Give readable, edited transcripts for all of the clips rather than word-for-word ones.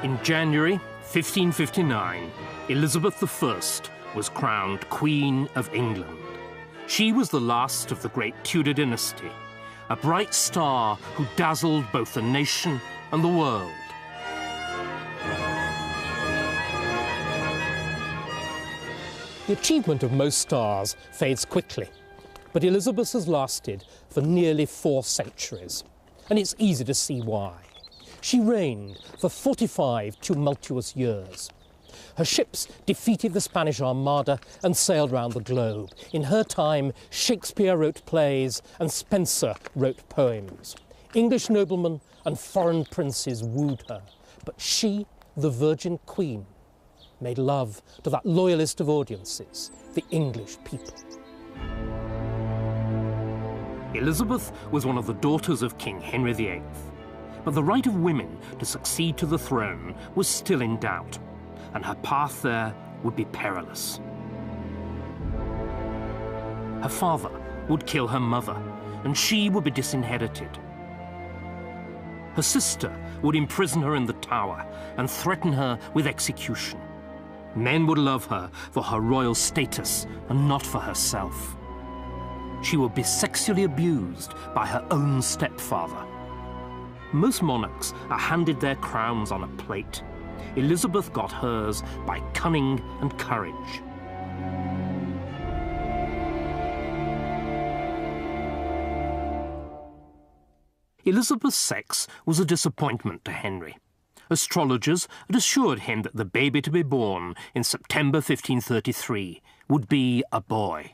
In January 1559, Elizabeth I was crowned Queen of England. She was the last of the great Tudor dynasty, a bright star who dazzled both the nation and the world. The achievement of most stars fades quickly, but Elizabeth has lasted for nearly 4 centuries, and it's easy to see why. She reigned for 45 tumultuous years. Her ships defeated the Spanish Armada and sailed round the globe. In her time, Shakespeare wrote plays and Spenser wrote poems. English noblemen and foreign princes wooed her, but she, the Virgin Queen, made love to that loyalist of audiences, the English people. Elizabeth was one of the daughters of King Henry VIII. But the right of women to succeed to the throne was still in doubt, and her path there would be perilous. Her father would kill her mother, and she would be disinherited. Her sister would imprison her in the Tower and threaten her with execution. Men would love her for her royal status and not for herself. She would be sexually abused by her own stepfather. Most monarchs are handed their crowns on a plate. Elizabeth got hers by cunning and courage. Elizabeth's sex was a disappointment to Henry. Astrologers had assured him that the baby to be born in September 1533 would be a boy.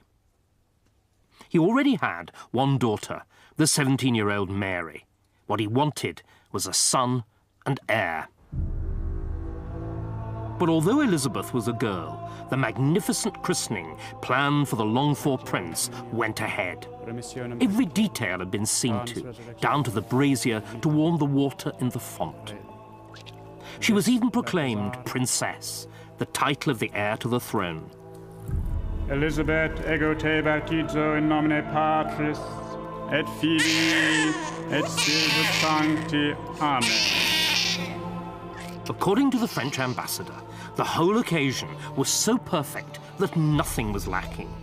He already had one daughter, the 17-year-old Mary. What he wanted was a son and heir. But although Elizabeth was a girl, the magnificent christening planned for the longed-for prince went ahead. Every detail had been seen to, down to the brazier to warm the water in the font. She was even proclaimed princess, the title of the heir to the throne. Elizabeth ego te baptizo in nomine Patris et Filii et Spiritus Sancti. Amen. According to the French ambassador, the whole occasion was so perfect that nothing was lacking.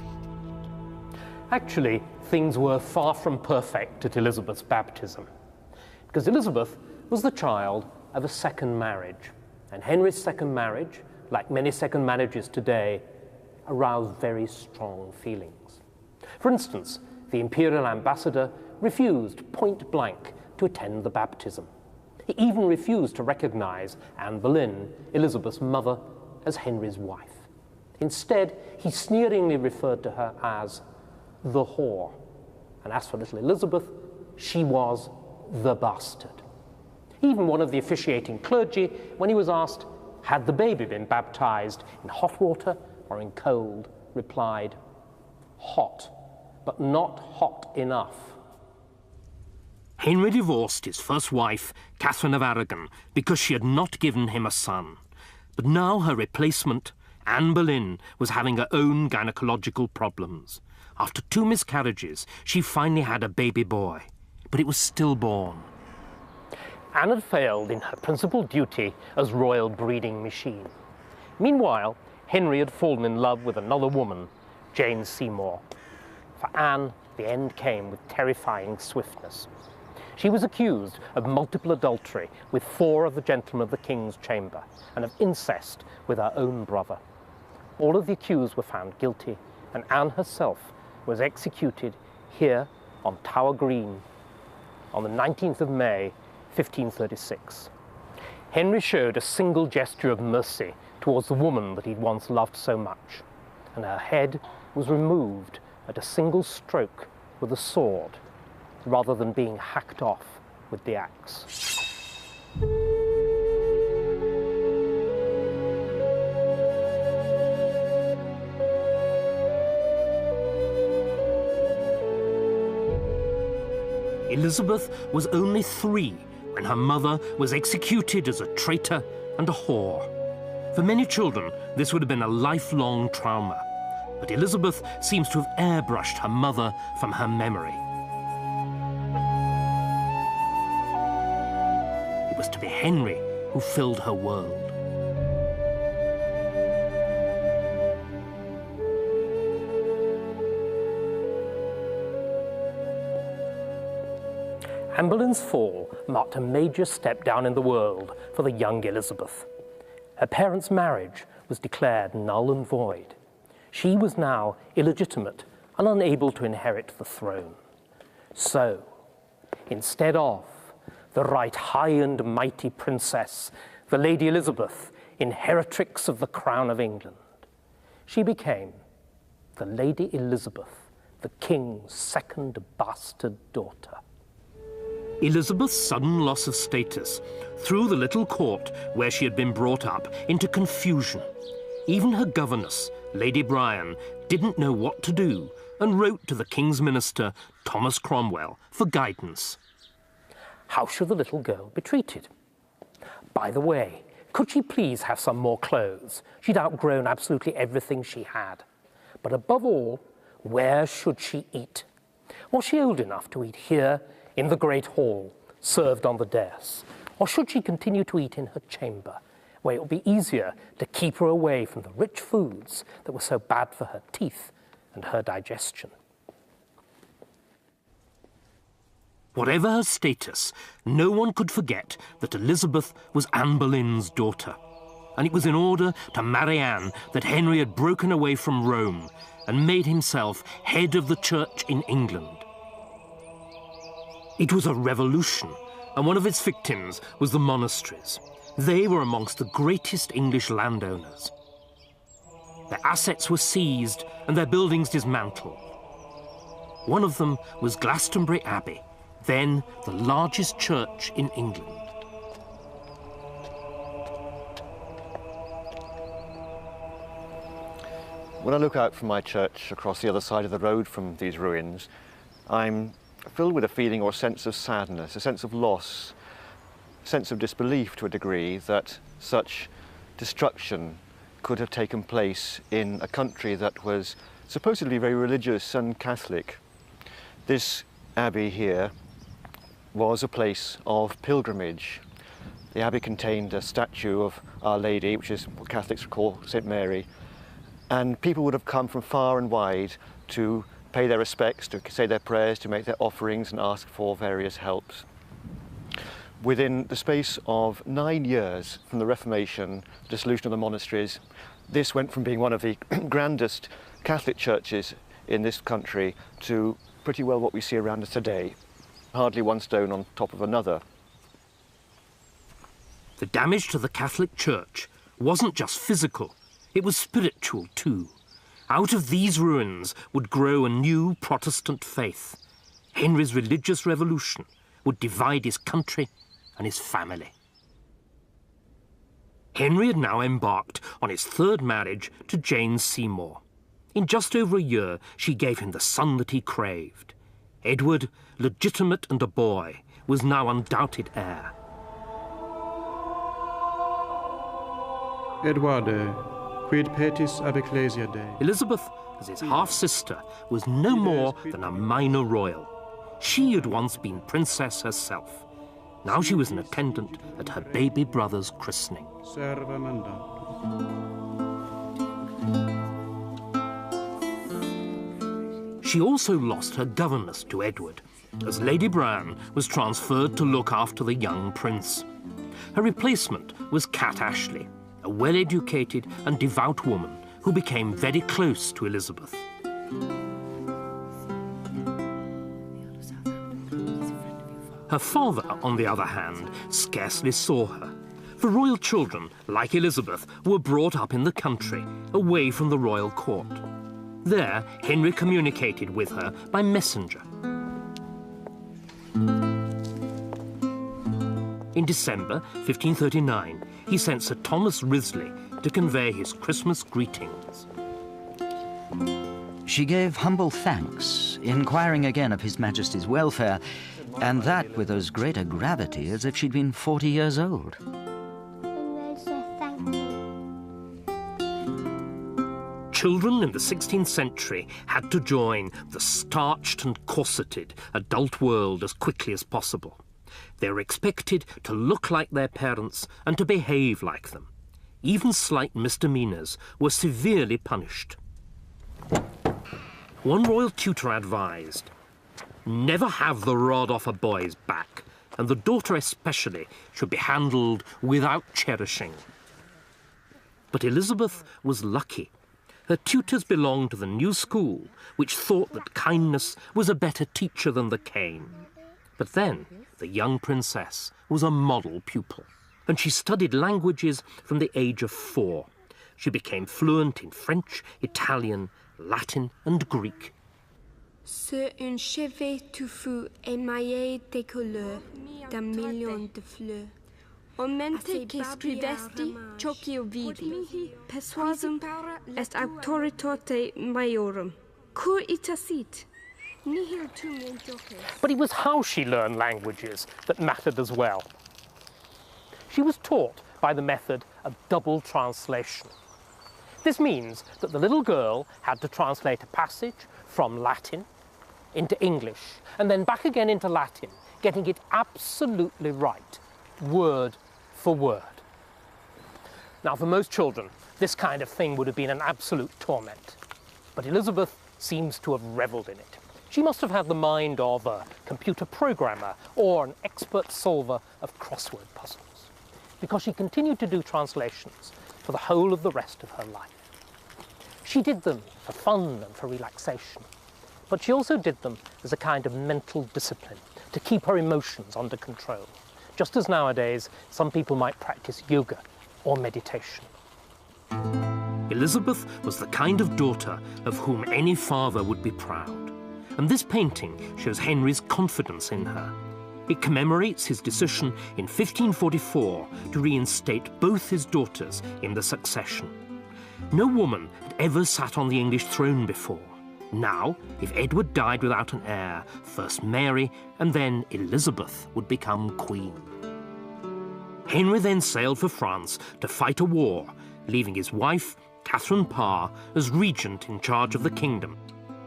Actually, things were far from perfect at Elizabeth's baptism, because Elizabeth was the child of a second marriage, and Henry's second marriage, like many second marriages today, aroused very strong feelings. For instance, the imperial ambassador refused point blank to attend the baptism. He even refused to recognize Anne Boleyn, Elizabeth's mother, as Henry's wife. Instead, he sneeringly referred to her as the whore. And as for little Elizabeth, she was the bastard. Even one of the officiating clergy, when he was asked, had the baby been baptized in hot water or in cold, replied, hot, but not hot enough. Henry divorced his first wife, Catherine of Aragon, because she had not given him a son. But now her replacement, Anne Boleyn, was having her own gynecological problems. After 2 miscarriages, she finally had a baby boy, but it was stillborn. Anne had failed in her principal duty as royal breeding machine. Meanwhile, Henry had fallen in love with another woman, Jane Seymour. For Anne, the end came with terrifying swiftness. She was accused of multiple adultery with 4 of the gentlemen of the king's chamber and of incest with her own brother. All of the accused were found guilty, and Anne herself was executed here on Tower Green on the 19th of May, 1536. Henry showed a single gesture of mercy towards the woman that he'd once loved so much, and her head was removed at a single stroke with a sword, rather than being hacked off with the axe. Elizabeth was only 3 when her mother was executed as a traitor and a whore. For many children, this would have been a lifelong trauma, but Elizabeth seems to have airbrushed her mother from her memory. It was to be Henry who filled her world. Anne Boleyn's fall marked a major step down in the world for the young Elizabeth. Her parents' marriage was declared null and void. She was now illegitimate and unable to inherit the throne. So, instead of the right high and mighty princess, the Lady Elizabeth, inheritrix of the crown of England, she became the Lady Elizabeth, the king's second bastard daughter. Elizabeth's sudden loss of status threw the little court where she had been brought up into confusion. Even her governess, Lady Bryan, didn't know what to do and wrote to the king's minister, Thomas Cromwell, for guidance. How should the little girl be treated? By the way, could she please have some more clothes? She'd outgrown absolutely everything she had. But above all, where should she eat? Was she old enough to eat here in the great hall, served on the dais? Or should she continue to eat in her chamber, where it would be easier to keep her away from the rich foods that were so bad for her teeth and her digestion? Whatever her status, no one could forget that Elizabeth was Anne Boleyn's daughter. And it was in order to marry Anne that Henry had broken away from Rome and made himself head of the church in England. It was a revolution, and one of its victims was the monasteries. They were amongst the greatest English landowners. Their assets were seized and their buildings dismantled. One of them was Glastonbury Abbey, then the largest church in England. When I look out from my church across the other side of the road from these ruins, I'm filled with a feeling or a sense of sadness, a sense of loss, a sense of disbelief to a degree that such destruction could have taken place in a country that was supposedly very religious and Catholic. This abbey here was a place of pilgrimage. The abbey contained a statue of Our Lady, which is what Catholics call St. Mary, and people would have come from far and wide to pay their respects, to say their prayers, to make their offerings and ask for various helps. Within the space of 9 years from the Reformation, the dissolution of the monasteries, this went from being one of the grandest Catholic churches in this country to pretty well what we see around us today. Hardly one stone on top of another. The damage to the Catholic Church wasn't just physical, it was spiritual too. Out of these ruins would grow a new Protestant faith. Henry's religious revolution would divide his country and his family. Henry had now embarked on his third marriage to Jane Seymour. In just over a year, she gave him the son that he craved. Edward, legitimate and a boy, was now undoubted heir. Edwarde, quid petis ab ecclesia Dei? Elizabeth, as his half-sister, was no more than a minor royal. She had once been princess herself. Now she was an attendant at her baby brother's christening. Serva mandatum. She also lost her governess to Edward, as Lady Bryan was transferred to look after the young prince. Her replacement was Cat Ashley, a well-educated and devout woman who became very close to Elizabeth. Her father, on the other hand, scarcely saw her. The royal children, like Elizabeth, were brought up in the country, away from the royal court. There, Henry communicated with her by messenger. In December 1539, he sent Sir Thomas Wriothesley to convey his Christmas greetings. She gave humble thanks, inquiring again of His Majesty's welfare, and that with as great a gravity as if she'd been 40 years old. Children in the 16th century had to join the starched and corseted adult world as quickly as possible. They were expected to look like their parents and to behave like them. Even slight misdemeanours were severely punished. One royal tutor advised, never have the rod off a boy's back, and the daughter especially should be handled without cherishing. But Elizabeth was lucky. Her tutors belonged to the new school, which thought that kindness was a better teacher than the cane. But then the young princess was a model pupil, and she studied languages from the age of 4. She became fluent in French, Italian, Latin and Greek. Sur un chevet touffu émaillé de couleurs, d'un million de fleurs. Omente che scrivesti ciò che io vidi. Persuasum est auctoritate maiorum. Cur ita sit? Nihil tu me joces. But it was how she learned languages that mattered as well. She was taught by the method of double translation. This means that the little girl had to translate a passage from Latin into English and then back again into Latin, getting it absolutely right, word for word. Now, for most children, this kind of thing would have been an absolute torment. But Elizabeth seems to have revelled in it. She must have had the mind of a computer programmer or an expert solver of crossword puzzles, because she continued to do translations for the whole of the rest of her life. She did them for fun and for relaxation, but she also did them as a kind of mental discipline to keep her emotions under control, just as nowadays some people might practice yoga or meditation. Elizabeth was the kind of daughter of whom any father would be proud, and this painting shows Henry's confidence in her. It commemorates his decision in 1544 to reinstate both his daughters in the succession. No woman had ever sat on the English throne before. Now, if Edward died without an heir, first Mary and then Elizabeth would become queen. Henry then sailed for France to fight a war, leaving his wife, Catherine Parr, as regent in charge of the kingdom.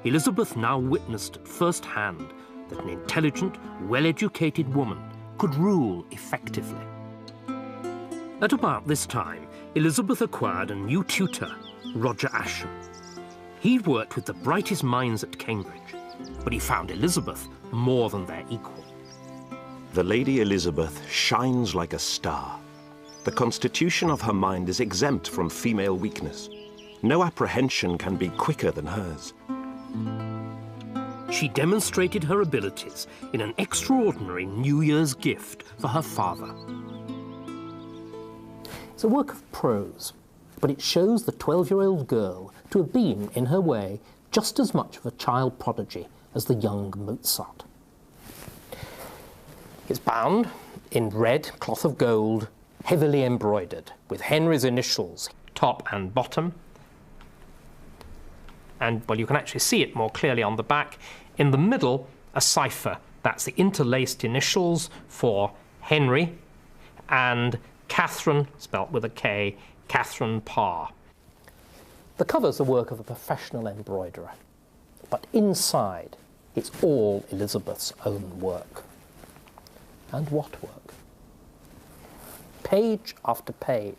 Elizabeth now witnessed firsthand that an intelligent, well-educated woman could rule effectively. At about this time, Elizabeth acquired a new tutor, Roger Ascham. He'd worked with the brightest minds at Cambridge, but he found Elizabeth more than their equal. The Lady Elizabeth shines like a star. The constitution of her mind is exempt from female weakness. No apprehension can be quicker than hers. She demonstrated her abilities in an extraordinary New Year's gift for her father. It's a work of prose, but it shows the 12-year-old girl to have been, in her way, just as much of a child prodigy as the young Mozart. It's bound in red cloth of gold, heavily embroidered, with Henry's initials, top and bottom. And, well, you can actually see it more clearly on the back. In the middle, a cipher. That's the interlaced initials for Henry and Catherine, spelt with a K, Catherine Parr. The cover's the work of a professional embroiderer, but inside, it's all Elizabeth's own work. And what work? Page after page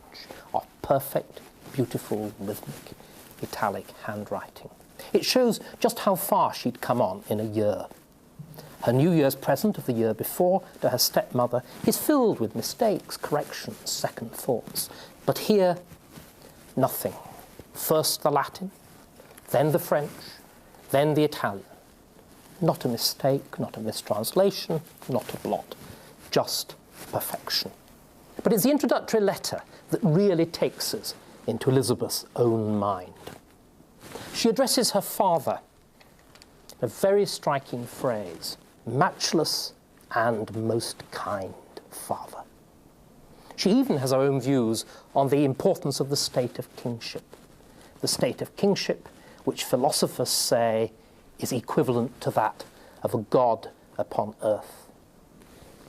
of perfect, beautiful, rhythmic, italic handwriting. It shows just how far she'd come on in a year. Her New Year's present of the year before to her stepmother is filled with mistakes, corrections, second thoughts. But here, nothing. First the Latin, then the French, then the Italian. Not a mistake, not a mistranslation, not a blot. Just perfection. But it's the introductory letter that really takes us into Elizabeth's own mind. She addresses her father, a very striking phrase, matchless and most kind father. She even has her own views on the importance of the state of kingship. The state of kingship, which philosophers say is equivalent to that of a god upon earth.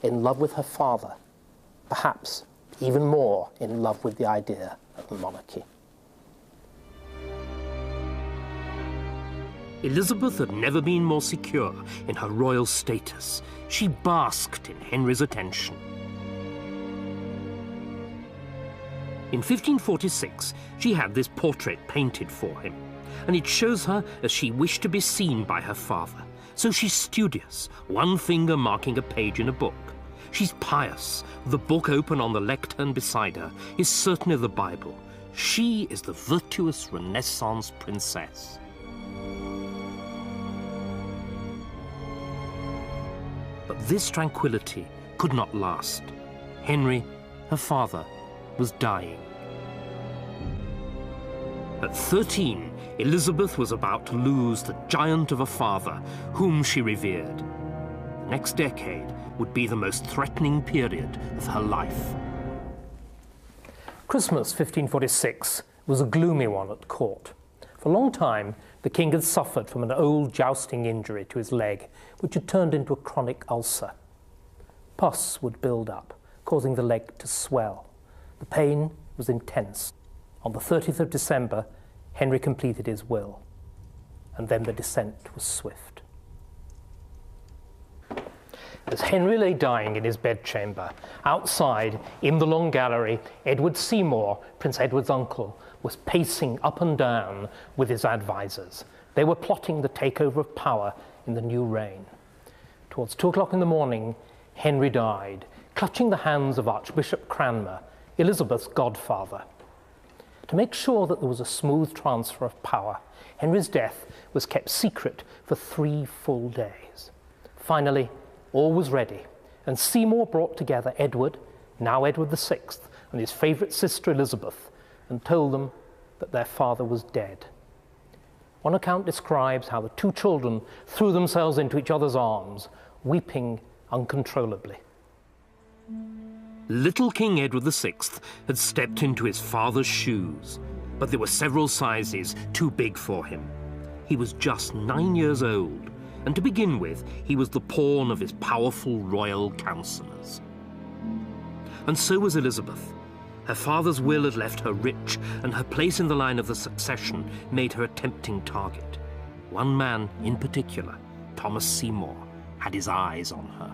In love with her father, perhaps even more in love with the idea of monarchy. Elizabeth had never been more secure in her royal status. She basked in Henry's attention. In 1546, she had this portrait painted for him, and it shows her as she wished to be seen by her father. So she's studious, one finger marking a page in a book. She's pious. The book open on the lectern beside her is certainly the Bible. She is the virtuous Renaissance princess. But this tranquility could not last. Henry, her father, was dying. At 13, Elizabeth was about to lose the giant of a father whom she revered. The next decade would be the most threatening period of her life. Christmas 1546 was a gloomy one at court. For a long time, the king had suffered from an old jousting injury to his leg, which had turned into a chronic ulcer. Pus would build up, causing the leg to swell. The pain was intense. On the 30th of December, Henry completed his will, and then the descent was swift. As Henry lay dying in his bedchamber, outside, in the long gallery, Edward Seymour, Prince Edward's uncle, was pacing up and down with his advisors. They were plotting the takeover of power in the new reign. Towards 2 o'clock in the morning, Henry died, clutching the hands of Archbishop Cranmer, Elizabeth's godfather. To make sure that there was a smooth transfer of power, Henry's death was kept secret for 3 full days. Finally, all was ready, and Seymour brought together Edward, now Edward VI, and his favourite sister Elizabeth, and told them that their father was dead. One account describes how the 2 children threw themselves into each other's arms, weeping uncontrollably. Little King Edward VI had stepped into his father's shoes, but there were several sizes too big for him. He was just 9 years old, and to begin with, he was the pawn of his powerful royal councillors. And so was Elizabeth. Her father's will had left her rich, and her place in the line of the succession made her a tempting target. One man in particular, Thomas Seymour, had his eyes on her.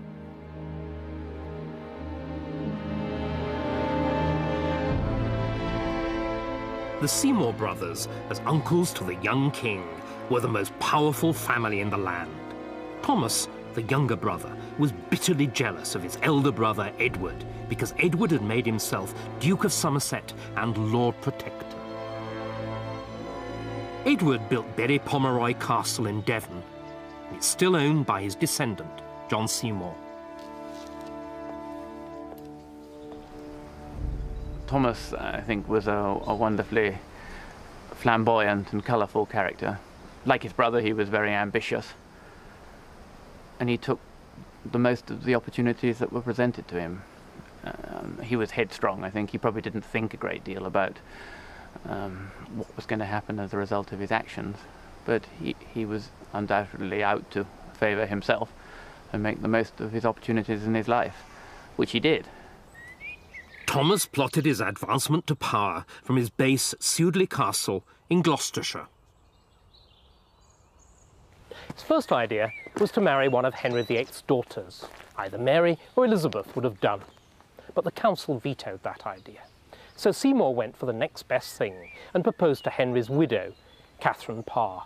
The Seymour brothers, as uncles to the young king, were the most powerful family in the land. Thomas, the younger brother, was bitterly jealous of his elder brother Edward, because Edward had made himself Duke of Somerset and Lord Protector. Edward built Berry Pomeroy Castle in Devon, and it's still owned by his descendant, John Seymour. Thomas, I think, was a wonderfully flamboyant and colourful character. Like his brother, he was very ambitious, and he took the most of the opportunities that were presented to him. He was headstrong, I think. He probably didn't think a great deal about what was going to happen as a result of his actions, but he was undoubtedly out to favour himself and make the most of his opportunities in his life, which he did. Thomas plotted his advancement to power from his base at Sudeley Castle in Gloucestershire. His first idea was to marry one of Henry VIII's daughters. Either Mary or Elizabeth would have done. But the council vetoed that idea. So Seymour went for the next best thing and proposed to Henry's widow, Catherine Parr.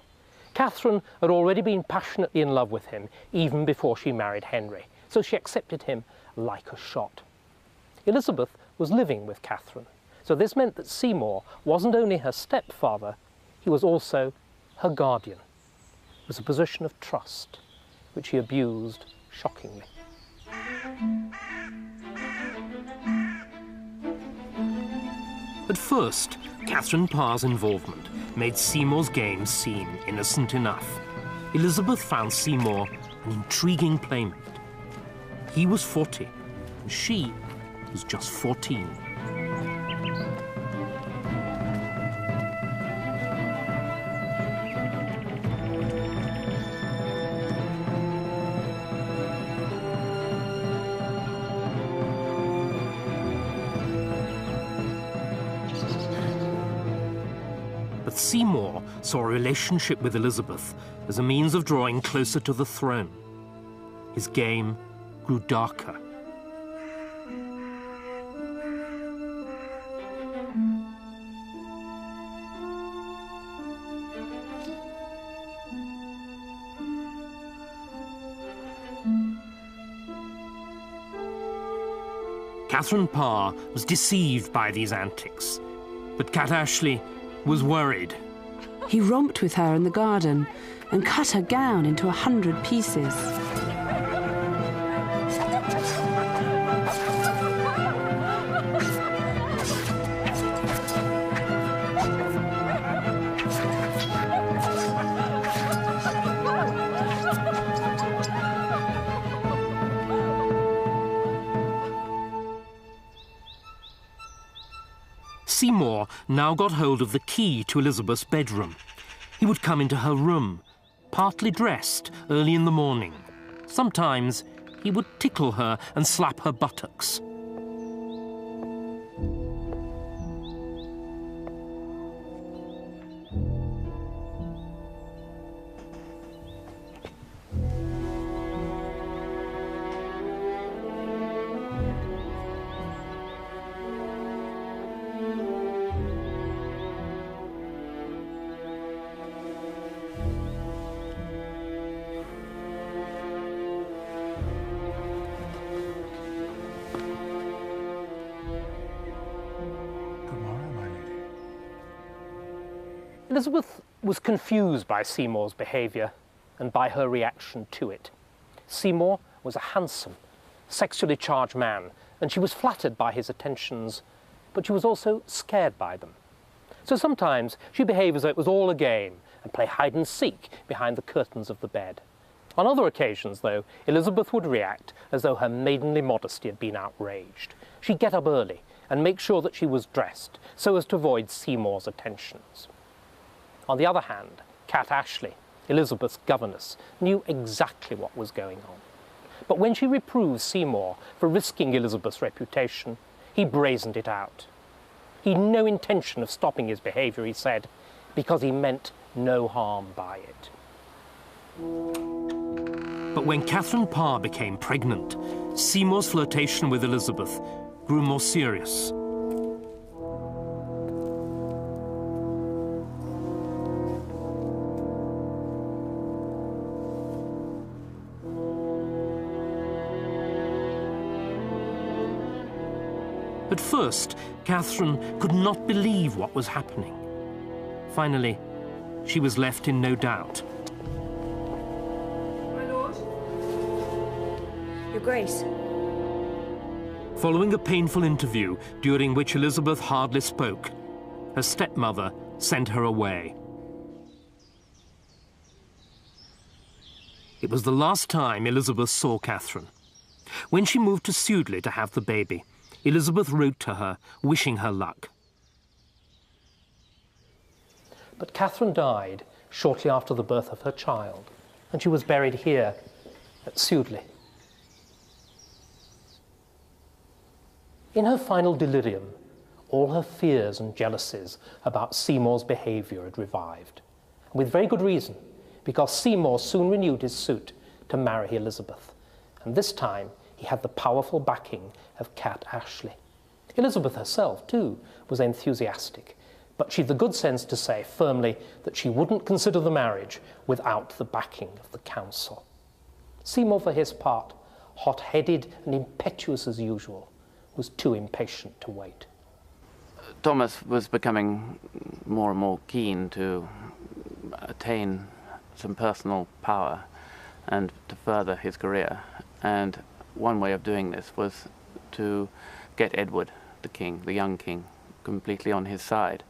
Catherine had already been passionately in love with him even before she married Henry, so she accepted him like a shot. Elizabeth was living with Catherine, so this meant that Seymour wasn't only her stepfather, he was also her guardian. It was a position of trust, which he abused shockingly. At first, Catherine Parr's involvement made Seymour's game seem innocent enough. Elizabeth found Seymour an intriguing playmate. He was 40, and she was just 14. But But Seymour saw a relationship with Elizabeth as a means of drawing closer to the throne. His game grew darker. Catherine Parr was deceived by these antics, but Cat Ashley was worried. He romped with her in the garden and cut her gown into 100 pieces. Seymour now got hold of the key to Elizabeth's bedroom. He would come into her room, partly dressed, early in the morning. Sometimes he would tickle her and slap her buttocks. Elizabeth was confused by Seymour's behaviour and by her reaction to it. Seymour was a handsome, sexually charged man, and she was flattered by his attentions, but she was also scared by them. So sometimes she behaved as though it was all a game and play hide and seek behind the curtains of the bed. On other occasions, though, Elizabeth would react as though her maidenly modesty had been outraged. She'd get up early and make sure that she was dressed so as to avoid Seymour's attentions. On the other hand, Cat Ashley, Elizabeth's governess, knew exactly what was going on. But when she reproved Seymour for risking Elizabeth's reputation, he brazened it out. He had no intention of stopping his behaviour, he said, because he meant no harm by it. But when Catherine Parr became pregnant, Seymour's flirtation with Elizabeth grew more serious. At first, Catherine could not believe what was happening. Finally, she was left in no doubt. My lord. Your Grace. Following a painful interview during which Elizabeth hardly spoke, her stepmother sent her away. It was the last time Elizabeth saw Catherine. When she moved to Sudeley to have the baby, Elizabeth wrote to her, wishing her luck. But Catherine died shortly after the birth of her child, and she was buried here at Sudeley. In her final delirium, all her fears and jealousies about Seymour's behaviour had revived, and with very good reason, because Seymour soon renewed his suit to marry Elizabeth, and this time he had the powerful backing of Cat Ashley. Elizabeth herself, too, was enthusiastic, but she'd the good sense to say firmly that she wouldn't consider the marriage without the backing of the council. Seymour, for his part, hot-headed and impetuous as usual, was too impatient to wait. Thomas was becoming more and more keen to attain some personal power and to further his career. And one way of doing this was to get Edward, the king, the young king, completely on his side.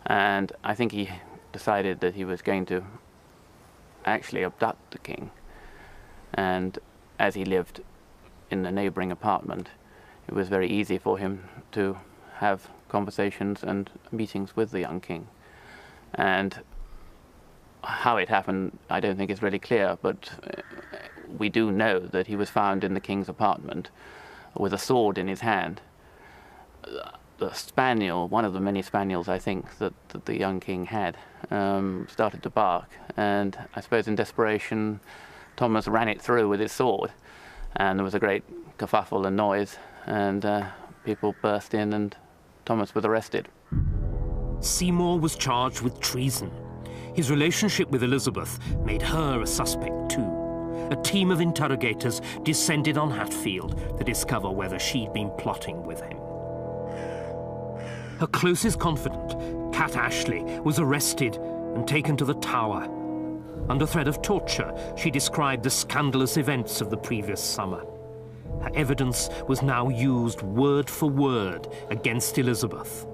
And I think he decided that he was going to actually abduct the king. And as he lived in a neighbouring apartment, it was very easy for him to have conversations and meetings with the young king. And how it happened, I don't think is really clear, but we do know that he was found in the king's apartment with a sword in his hand. the spaniel, one of the many spaniels I think that the young king had, started to bark, and I suppose in desperation Thomas ran it through with his sword, and there was a great kerfuffle and noise, and people burst in and Thomas was arrested. Seymour was charged with treason. His relationship with Elizabeth made her a suspect too. A team of interrogators descended on Hatfield to discover whether she'd been plotting with him. Her closest confidant, Cat Ashley, was arrested and taken to the Tower. Under threat of torture, she described the scandalous events of the previous summer. Her evidence was now used word for word against Elizabeth.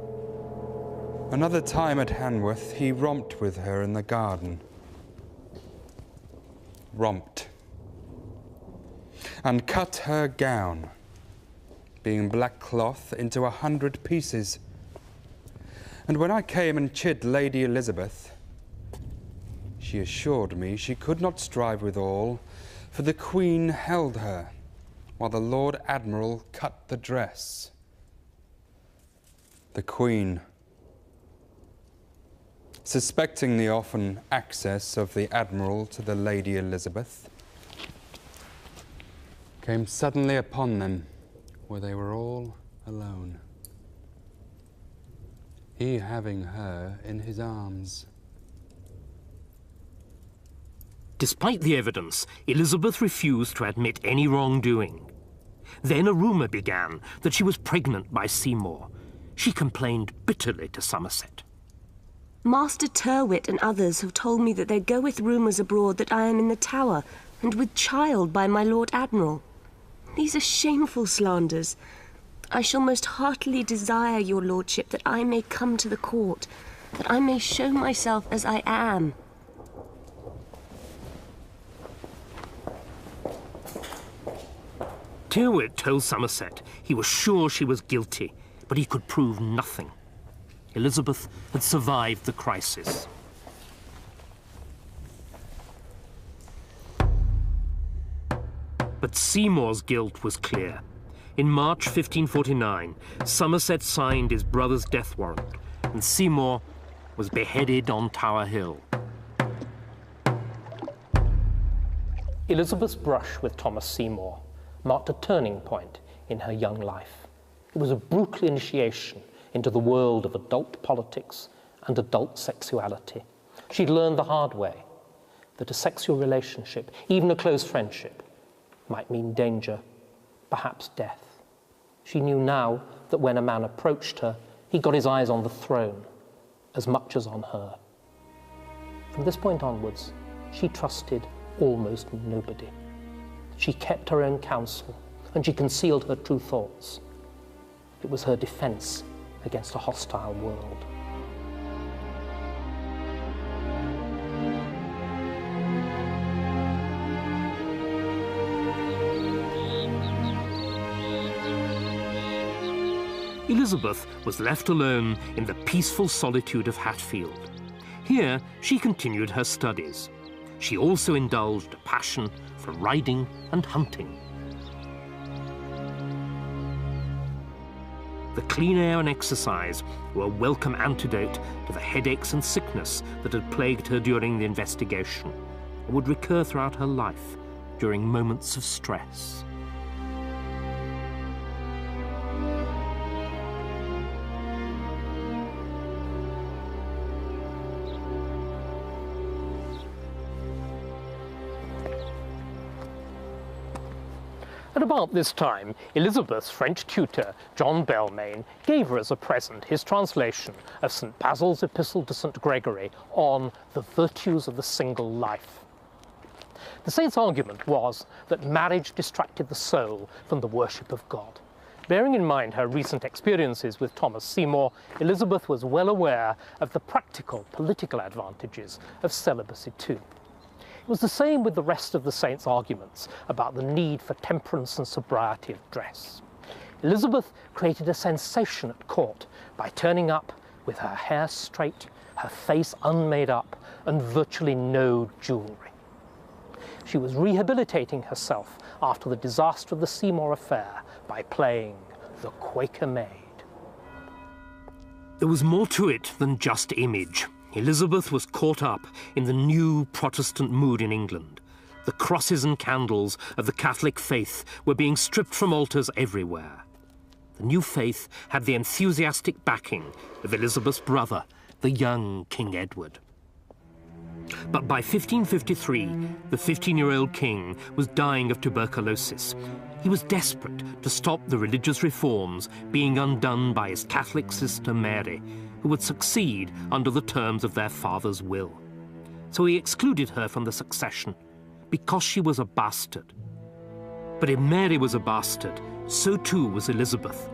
Another time at Hanworth, he romped with her in the garden. Romped. And cut her gown, being black cloth, into 100 pieces. And when I came and chid Lady Elizabeth, she assured me she could not strive withal, for the Queen held her, while the Lord Admiral cut the dress. The Queen, suspecting the often access of the Admiral to the Lady Elizabeth, came suddenly upon them, where they were all alone, he having her in his arms. Despite the evidence, Elizabeth refused to admit any wrongdoing. Then a rumour began that she was pregnant by Seymour. She complained bitterly to Somerset. Master Tyrwhitt and others have told me that there goeth rumours abroad that I am in the Tower, and with child by my Lord Admiral. These are shameful slanders. I shall most heartily desire, your lordship, that I may come to the court, that I may show myself as I am. Tyrwhitt told Somerset he was sure she was guilty, but he could prove nothing. Elizabeth had survived the crisis. But Seymour's guilt was clear. In March 1549, Somerset signed his brother's death warrant, and Seymour was beheaded on Tower Hill. Elizabeth's brush with Thomas Seymour marked a turning point in her young life. It was a brutal initiation into the world of adult politics and adult sexuality. She'd learned the hard way that a sexual relationship, even a close friendship, might mean danger, perhaps death. She knew now that when a man approached her, he got his eyes on the throne as much as on her. From this point onwards, she trusted almost nobody. She kept her own counsel, and she concealed her true thoughts. It was her defense against a hostile world. Elizabeth was left alone in the peaceful solitude of Hatfield. Here, she continued her studies. She also indulged a passion for riding and hunting. The clean air and exercise were a welcome antidote to the headaches and sickness that had plagued her during the investigation and would recur throughout her life during moments of stress. At about this time, Elizabeth's French tutor, John Belmain, gave her as a present his translation of St. Basil's Epistle to St. Gregory on the virtues of the single life. The saint's argument was that marriage distracted the soul from the worship of God. Bearing in mind her recent experiences with Thomas Seymour, Elizabeth was well aware of the practical political advantages of celibacy too. It was the same with the rest of the saint's arguments about the need for temperance and sobriety of dress. Elizabeth created a sensation at court by turning up with her hair straight, her face unmade up, and virtually no jewellery. She was rehabilitating herself after the disaster of the Seymour affair by playing the Quaker Maid. There was more to it than just image. Elizabeth was caught up in the new Protestant mood in England. The crosses and candles of the Catholic faith were being stripped from altars everywhere. The new faith had the enthusiastic backing of Elizabeth's brother, the young King Edward. But by 1553, the 15-year-old king was dying of tuberculosis. He was desperate to stop the religious reforms being undone by his Catholic sister Mary, who would succeed under the terms of their father's will. So he excluded her from the succession, because she was a bastard. But if Mary was a bastard, so too was Elizabeth.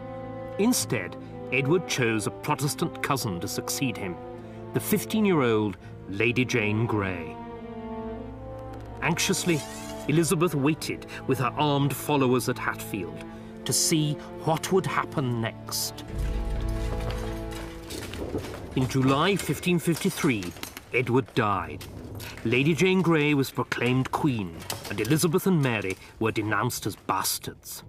Instead, Edward chose a Protestant cousin to succeed him, the 15-year-old Lady Jane Grey. Anxiously, Elizabeth waited with her armed followers at Hatfield to see what would happen next. In July 1553, Edward died. Lady Jane Grey was proclaimed queen, and Elizabeth and Mary were denounced as bastards.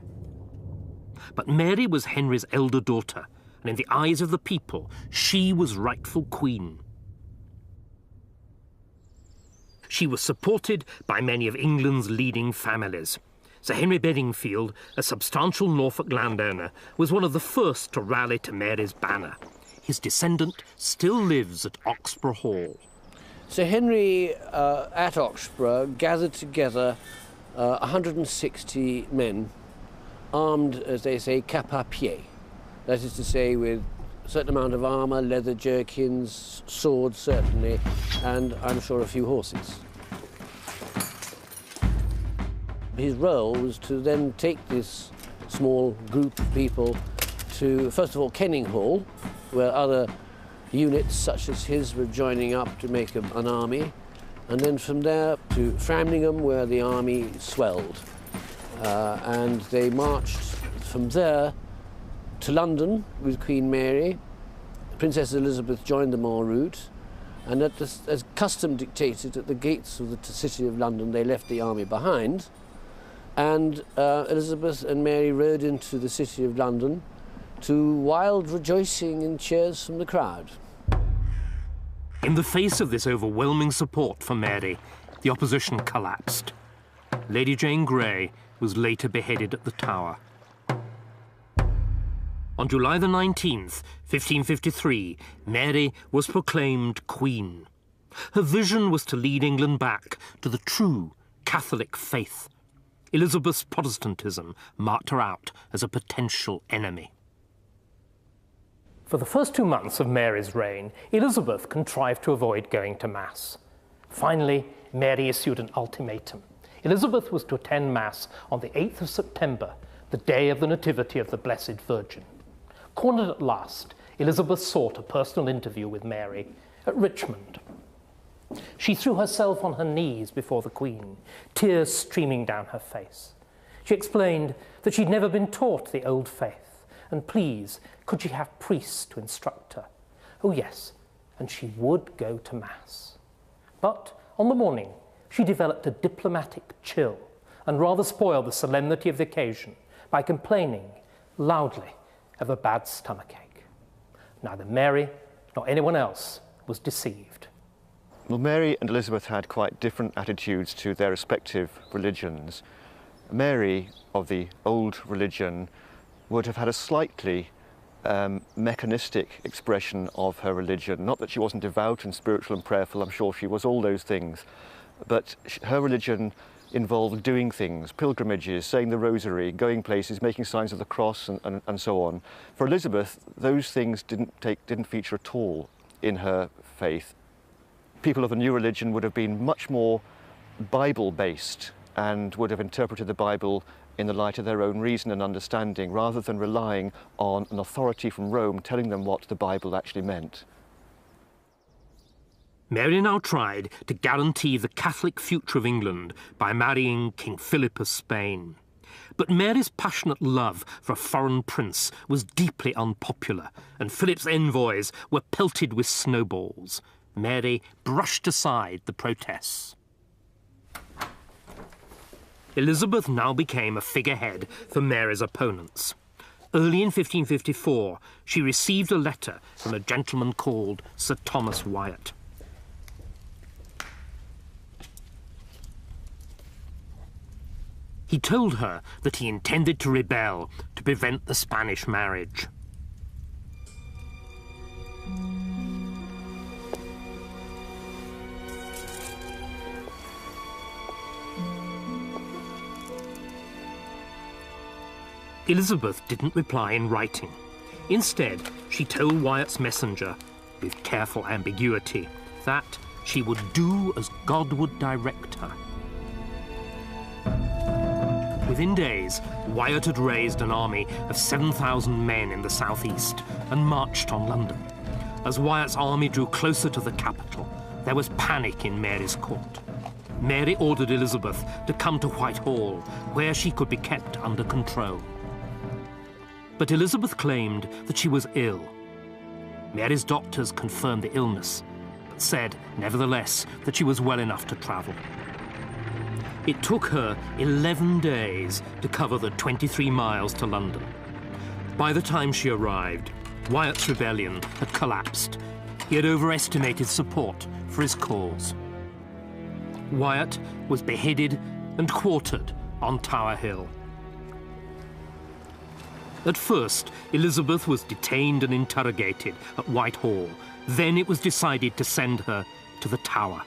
But Mary was Henry's elder daughter, and in the eyes of the people, she was rightful queen. She was supported by many of England's leading families. Sir Henry Bedingfield, a substantial Norfolk landowner, was one of the first to rally to Mary's banner. His descendant still lives at Oxburgh Hall. Sir Henry at Oxburgh gathered together 160 men, armed, as they say, cap à pied. That is to say, with a certain amount of armour, leather jerkins, swords certainly, and I'm sure a few horses. His role was to then take this small group of people to, first of all, Kenning Hall, where other units such as his were joining up to make an army, and then from there to Framlingham, where the army swelled. And they marched from there to London with Queen Mary. Princess Elizabeth joined them en route, and as custom dictated, at the gates of the city of London, they left the army behind, and Elizabeth and Mary rode into the city of London to wild rejoicing and cheers from the crowd. In the face of this overwhelming support for Mary, the opposition collapsed. Lady Jane Grey was later beheaded at the Tower. On July the 19th, 1553, Mary was proclaimed Queen. Her vision was to lead England back to the true Catholic faith. Elizabeth's Protestantism marked her out as a potential enemy. For the first 2 months of Mary's reign, Elizabeth contrived to avoid going to Mass. Finally, Mary issued an ultimatum. Elizabeth was to attend Mass on the 8th of September, the day of the Nativity of the Blessed Virgin. Cornered at last, Elizabeth sought a personal interview with Mary at Richmond. She threw herself on her knees before the Queen, tears streaming down her face. She explained that she'd never been taught the old faith, and please, could she have priests to instruct her? Oh yes, and she would go to Mass. But on the morning, she developed a diplomatic chill and rather spoiled the solemnity of the occasion by complaining loudly of a bad stomachache. Neither Mary nor anyone else was deceived. Well, Mary and Elizabeth had quite different attitudes to their respective religions. Mary, of the old religion, would have had a slightly mechanistic expression of her religion. Not that she wasn't devout and spiritual and prayerful, I'm sure she was all those things, but her religion involved doing things, pilgrimages, saying the rosary, going places, making signs of the cross, and so on. For Elizabeth, those things didn't feature at all in her faith. People of the new religion would have been much more Bible-based and would have interpreted the Bible in the light of their own reason and understanding, rather than relying on an authority from Rome telling them what the Bible actually meant. Mary now tried to guarantee the Catholic future of England by marrying King Philip of Spain. But Mary's passionate love for a foreign prince was deeply unpopular, and Philip's envoys were pelted with snowballs. Mary brushed aside the protests. Elizabeth now became a figurehead for Mary's opponents. Early in 1554, she received a letter from a gentleman called Sir Thomas Wyatt. He told her that he intended to rebel to prevent the Spanish marriage. Elizabeth didn't reply in writing. Instead, she told Wyatt's messenger, with careful ambiguity, that she would do as God would direct her. Within days, Wyatt had raised an army of 7,000 men in the southeast and marched on London. As Wyatt's army drew closer to the capital, there was panic in Mary's court. Mary ordered Elizabeth to come to Whitehall, where she could be kept under control. But Elizabeth claimed that she was ill. Mary's doctors confirmed the illness, but said, nevertheless, that she was well enough to travel. It took her 11 days to cover the 23 miles to London. By the time she arrived, Wyatt's rebellion had collapsed. He had overestimated support for his cause. Wyatt was beheaded and quartered on Tower Hill. At first, Elizabeth was detained and interrogated at Whitehall. Then it was decided to send her to the Tower.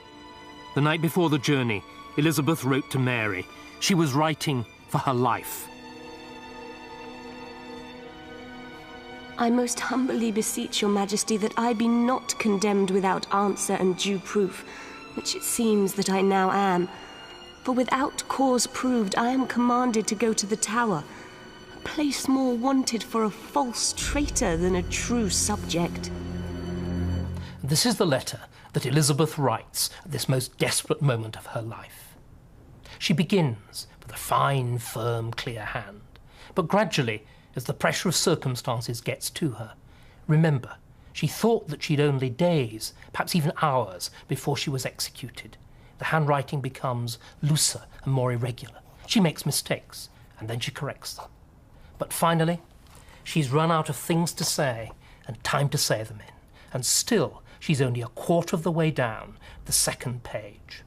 The night before the journey, Elizabeth wrote to Mary. She was writing for her life. I most humbly beseech your majesty that I be not condemned without answer and due proof, which it seems that I now am. For without cause proved, I am commanded to go to the Tower, a place more wanted for a false traitor than a true subject. This is the letter that Elizabeth writes at this most desperate moment of her life. She begins with a fine, firm, clear hand, but gradually, as the pressure of circumstances gets to her, remember, she thought that she'd only days, perhaps even hours, before she was executed. The handwriting becomes looser and more irregular. She makes mistakes, and then she corrects them. But finally, she's run out of things to say and time to say them in, and still she's only a quarter of the way down the second page.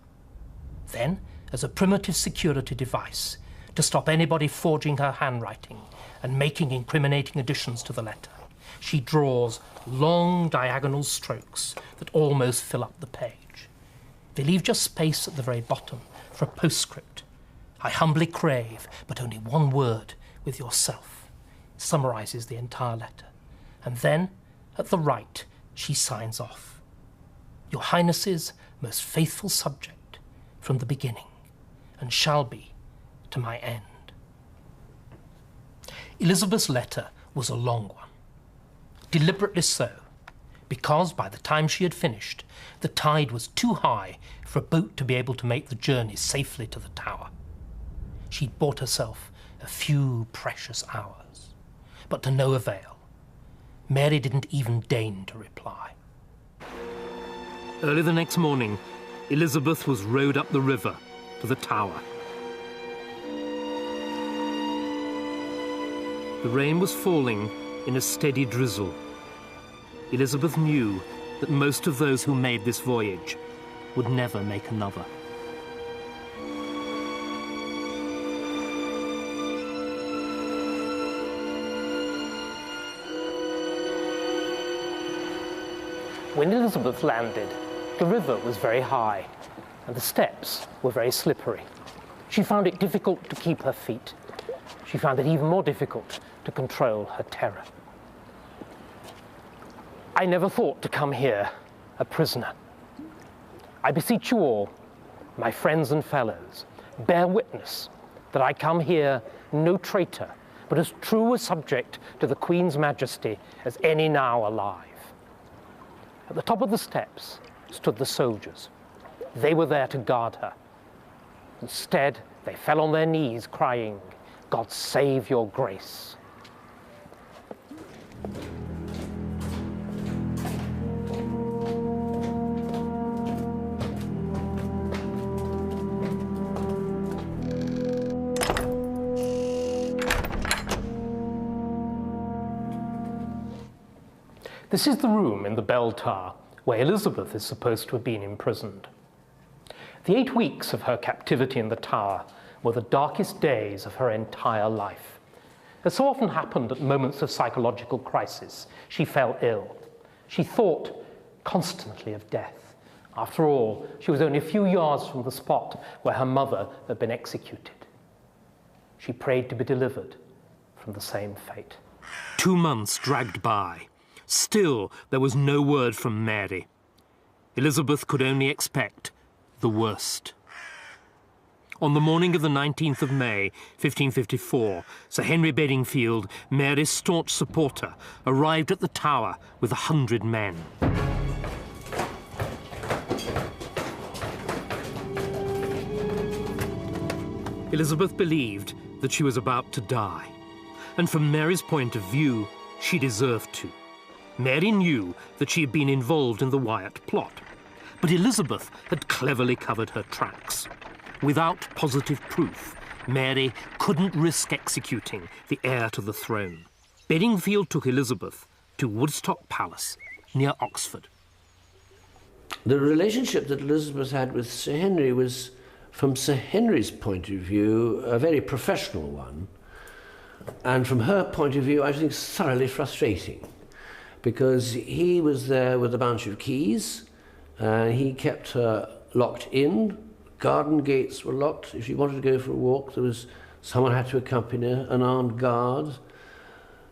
Then, as a primitive security device to stop anybody forging her handwriting and making incriminating additions to the letter, she draws long diagonal strokes that almost fill up the page. They leave just space at the very bottom for a postscript. I humbly crave but only one word with yourself. It summarizes the entire letter. And then, at the right, she signs off. Your Highness's most faithful subject from the beginning, and shall be to my end. Elizabeth's letter was a long one, deliberately so, because by the time she had finished, the tide was too high for a boat to be able to make the journey safely to the Tower. She'd bought herself a few precious hours, but to no avail. Mary didn't even deign to reply. Early the next morning, Elizabeth was rowed up the river to the Tower. The rain was falling in a steady drizzle. Elizabeth knew that most of those who made this voyage would never make another. When Elizabeth landed, the river was very high and the steps were very slippery. She found it difficult to keep her feet. She found it even more difficult to control her terror. I never thought to come here a prisoner. I beseech you all, my friends and fellows, bear witness that I come here no traitor, but as true a subject to the Queen's Majesty as any now alive. At the top of the steps stood the soldiers. They were there to guard her. Instead, they fell on their knees, crying, "God save your grace." This is the room in the bell tower where Elizabeth is supposed to have been imprisoned. The 8 weeks of her captivity in the tower were the darkest days of her entire life. As so often happened at moments of psychological crisis, she fell ill. She thought constantly of death. After all, she was only a few yards from the spot where her mother had been executed. She prayed to be delivered from the same fate. 2 months dragged by. Still, there was no word from Mary. Elizabeth could only expect the worst. On the morning of the 19th of May, 1554, Sir Henry Bedingfield, Mary's staunch supporter, arrived at the Tower with 100 men. Elizabeth believed that she was about to die, and from Mary's point of view, she deserved to. Mary knew that she had been involved in the Wyatt plot, but Elizabeth had cleverly covered her tracks. Without positive proof, Mary couldn't risk executing the heir to the throne. Bedingfield took Elizabeth to Woodstock Palace, near Oxford. The relationship that Elizabeth had with Sir Henry was, from Sir Henry's point of view, a very professional one, and from her point of view, I think thoroughly frustrating, because he was there with a bunch of keys, and he kept her locked in. Garden gates were locked. If she wanted to go for a walk, someone had to accompany her, an armed guard.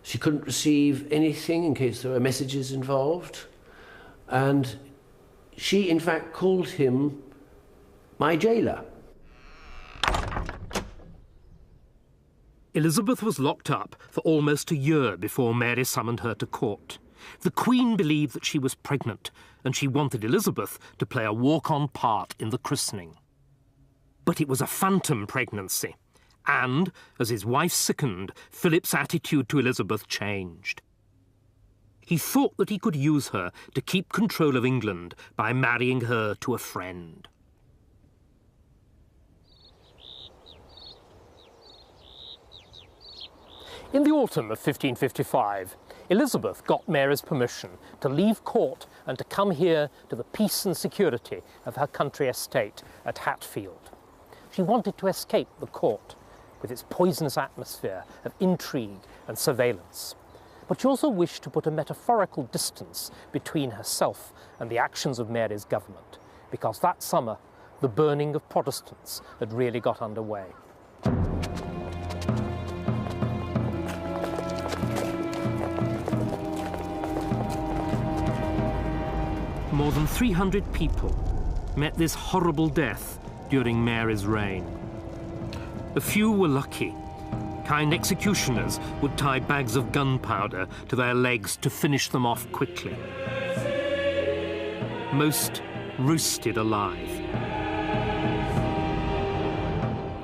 She couldn't receive anything in case there were messages involved. And she, in fact, called him my jailer. Elizabeth was locked up for almost a year before Mary summoned her to court. The Queen believed that she was pregnant, and she wanted Elizabeth to play a walk-on part in the christening. But it was a phantom pregnancy, and, as his wife sickened, Philip's attitude to Elizabeth changed. He thought that he could use her to keep control of England by marrying her to a friend. In the autumn of 1555, Elizabeth got Mary's permission to leave court and to come here to the peace and security of her country estate at Hatfield. She wanted to escape the court with its poisonous atmosphere of intrigue and surveillance. But she also wished to put a metaphorical distance between herself and the actions of Mary's government, because that summer the burning of Protestants had really got underway. More than 300 people met this horrible death during Mary's reign. A few were lucky. Kind executioners would tie bags of gunpowder to their legs to finish them off quickly. Most roasted alive.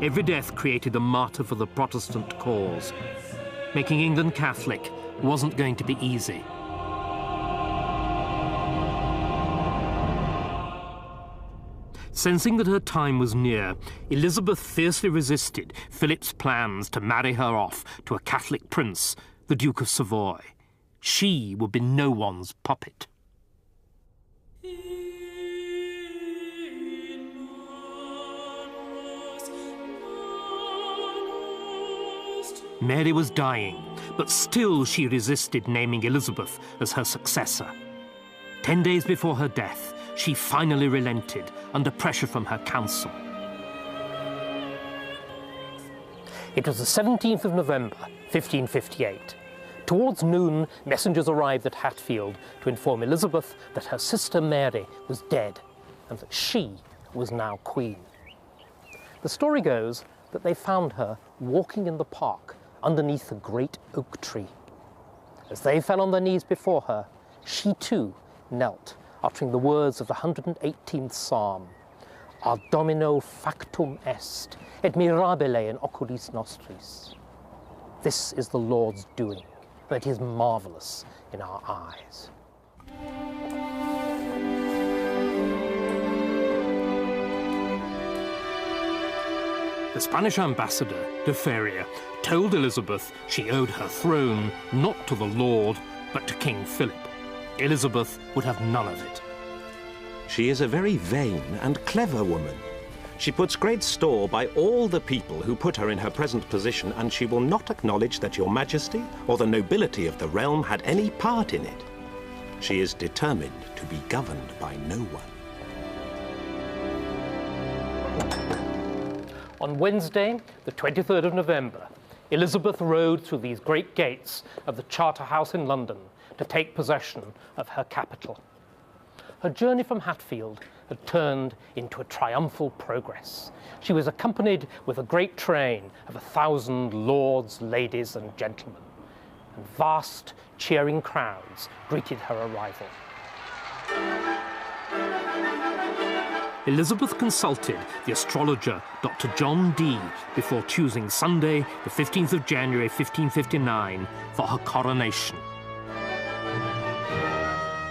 Every death created a martyr for the Protestant cause. Making England Catholic wasn't going to be easy. Sensing that her time was near, Elizabeth fiercely resisted Philip's plans to marry her off to a Catholic prince, the Duke of Savoy. She would be no one's puppet. Mary was dying, but still she resisted naming Elizabeth as her successor. 10 days before her death, she finally relented under pressure from her council. It was the 17th of November, 1558. Towards noon, messengers arrived at Hatfield to inform Elizabeth that her sister Mary was dead and that she was now queen. The story goes that they found her walking in the park underneath a great oak tree. As they fell on their knees before her, she too knelt, uttering the words of the 118th Psalm, Ad Domino factum est, et mirabile in oculis nostris. This is the Lord's doing, and it is marvelous in our eyes. The Spanish ambassador, de Feria, told Elizabeth she owed her throne not to the Lord, but to King Philip. Elizabeth would have none of it. She is a very vain and clever woman. She puts great store by all the people who put her in her present position, and she will not acknowledge that your majesty or the nobility of the realm had any part in it. She is determined to be governed by no one. On Wednesday, the 23rd of November, Elizabeth rode through these great gates of the Charterhouse in London to take possession of her capital. Her journey from Hatfield had turned into a triumphal progress. She was accompanied with a great train of 1,000 lords, ladies, and gentlemen, and vast cheering crowds greeted her arrival. Elizabeth consulted the astrologer Dr. John Dee before choosing Sunday, the 15th of January 1559, for her coronation.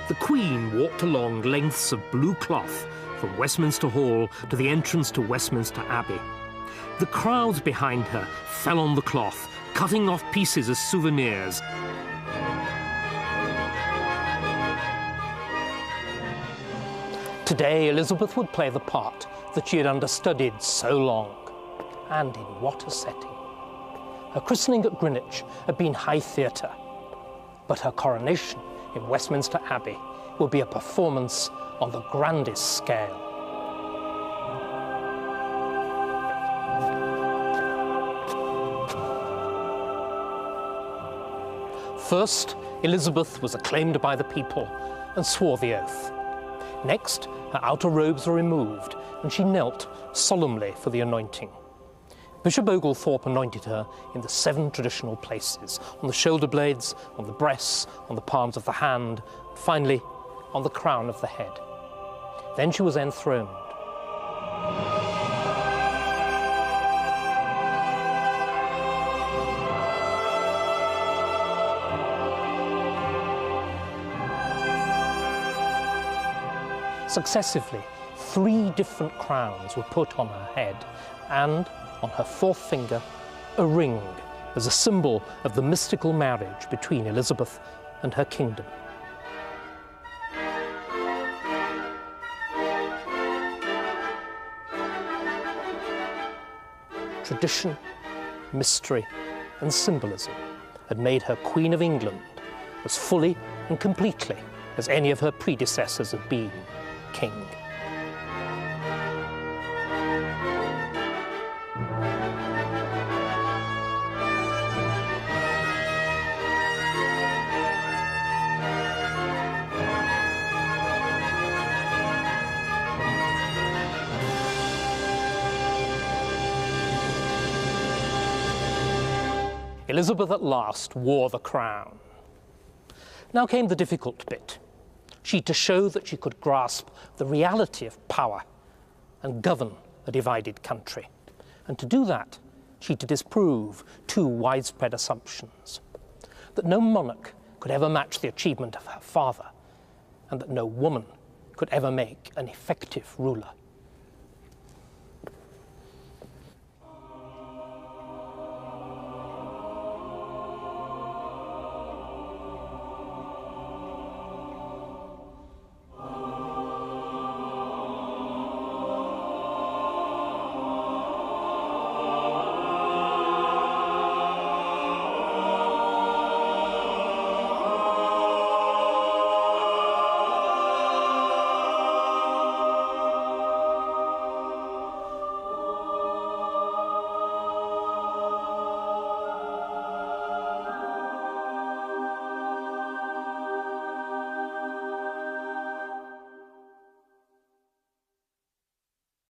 The Queen walked along lengths of blue cloth from Westminster Hall to the entrance to Westminster Abbey. The crowds behind her fell on the cloth, cutting off pieces as souvenirs. Today, Elizabeth would play the part that she had understudied so long. And in what a setting. Her christening at Greenwich had been high theatre, but her coronation in Westminster Abbey will be a performance on the grandest scale. First, Elizabeth was acclaimed by the people and swore the oath. Next, her outer robes were removed and she knelt solemnly for the anointing. Bishop Oglethorpe anointed her in the 7 traditional places, on the shoulder blades, on the breasts, on the palms of the hand, and finally on the crown of the head. Then she was enthroned. Successively, 3 different crowns were put on her head, and on her 4th finger, a ring as a symbol of the mystical marriage between Elizabeth and her kingdom. Tradition, mystery, and symbolism had made her Queen of England as fully and completely as any of her predecessors had been king. Elizabeth at last wore the crown. Now came the difficult bit. She to show that she could grasp the reality of power and govern a divided country. And to do that, she to disprove 2 widespread assumptions: that no monarch could ever match the achievement of her father, and that no woman could ever make an effective ruler.